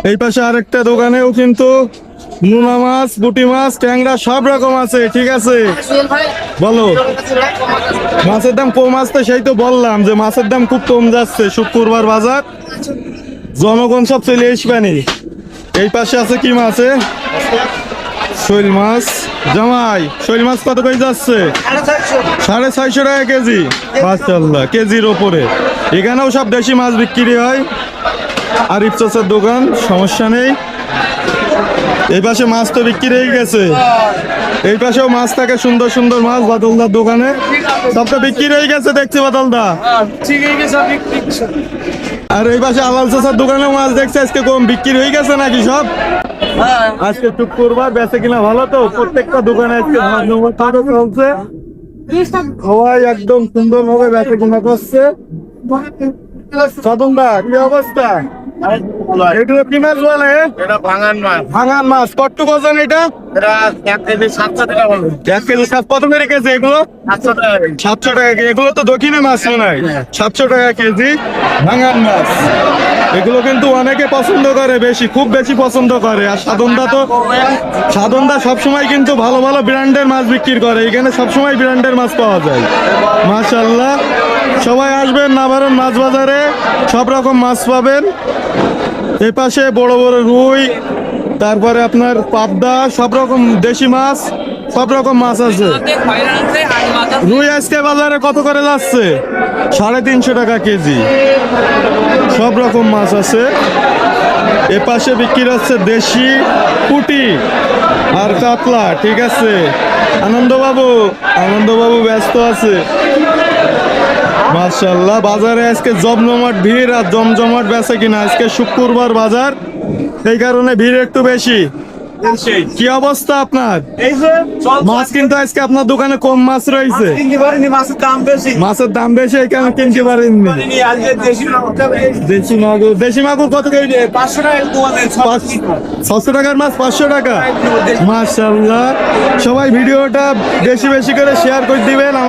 এই পাশে আরেকটা দোকানেও কিন্তু নোনা মাছ, পুঁটি মাছ, ট্যাংরা সব রকম আছে। ঠিক আছে, বলো। মাছের দাম কম আসতে, সেই তো বললাম যে মাছের দাম খুব কম যাচ্ছে। শুক্রবার বাজার, জনগণ সব চলে আসবেনি। এই পাশে আছে কি মাছ? শৈল মাছ। জামাই, শৈল মাছ কত করে যাচ্ছে? 650 টাকা কেজি। মাশাআল্লাহ, কেজির ওপরে। এখানেও সব দেশি মাছ বিক্রি হয়। আরিফ চাচার দোকান, সমস্যা নেই। এই পাশে মাছ তো বিক্রি হয়ে গেছে। এই পাশেও মাছ থাকে, সুন্দর সুন্দর মাছ বাদলদার দোকানে। সব তো বিক্রি হয়ে গেছে দেখছি বাদলদা। আর এই পাশে আলাল চাচার দোকানেও মাছ দেখছে আজকে কম বিক্রি হয়ে গেছে নাকি সব? আজকে শুক্রবার, বেচে কিনা ভালো তো? প্রত্যেকটা দোকানে আজকে চলছে। সবাই একদম সুন্দর ভাবে বেচে কিনা করছে। সদমদা, কি অবস্থা? এগুলো কি মাছ বলে? এটা ভাঙান মাছ। ভাঙান মাছ কত ওজন এটা? এটা 1 কেজি 700 টাকা বলে। 1 কেজি কত করে কেজি এগুলো? 700 টাকা। 700 টাকা কেজি। এগুলো তো দক্ষিণে মাছ মনে হয়। 700 টাকা কেজি ভাঙান মাছ। এগুলো কিন্তু অনেকে পছন্দ করে, বেশি, খুব বেশি পছন্দ করে। আর সাধনদা সবসময় কিন্তু ভালো ভালো ব্র্যান্ডের মাছ বিক্রি করে। এখানে সবসময় ব্র্যান্ডের মাছ পাওয়া যায়। মাশাআল্লাহ, সবাই আসবেন নাবারণ মাছ বাজারে, সব রকম মাছ পাবেন। এ পাশে বড় বড় রুই, তারপরে আপনার পাবদা, সব রকম দেশি মাছ, সব রকম মাছ আছে। রুই আজকে বাজারে কত করে যাচ্ছে? 350 টাকা কেজি। সব রকম মাছ আছে। এ পাশে বিক্রি হচ্ছে দেশি পুঁটি আর কাতলা। ঠিক আছে, আনন্দবাবু ব্যস্ত আছে। মাশাআল্লাহ, বাজারে আজকে জমজমাট ভিড় আর জমজমাট বেচে কিনা। আজকে শুক্রবার বাজার, এই কারণে ভিড় একটু বেশি। কি অবস্থা আপনার? এই যে মাছ কিন্তু আজকে আপনার দোকানে কম মাছ রয়েছে। কিনতে পারিনি, মাছের দাম বেশি। মাছের দাম বেশি, এই কারণে কিনতে পারেননি। আজকে দেশি মাগুর কত করে? 500 টাকা তোমাদের 600 টাকার মাছ 500 টাকা। মাশাআল্লাহ, সবাই ভিডিওটা বেশি বেশি করে শেয়ার করে দিবেন।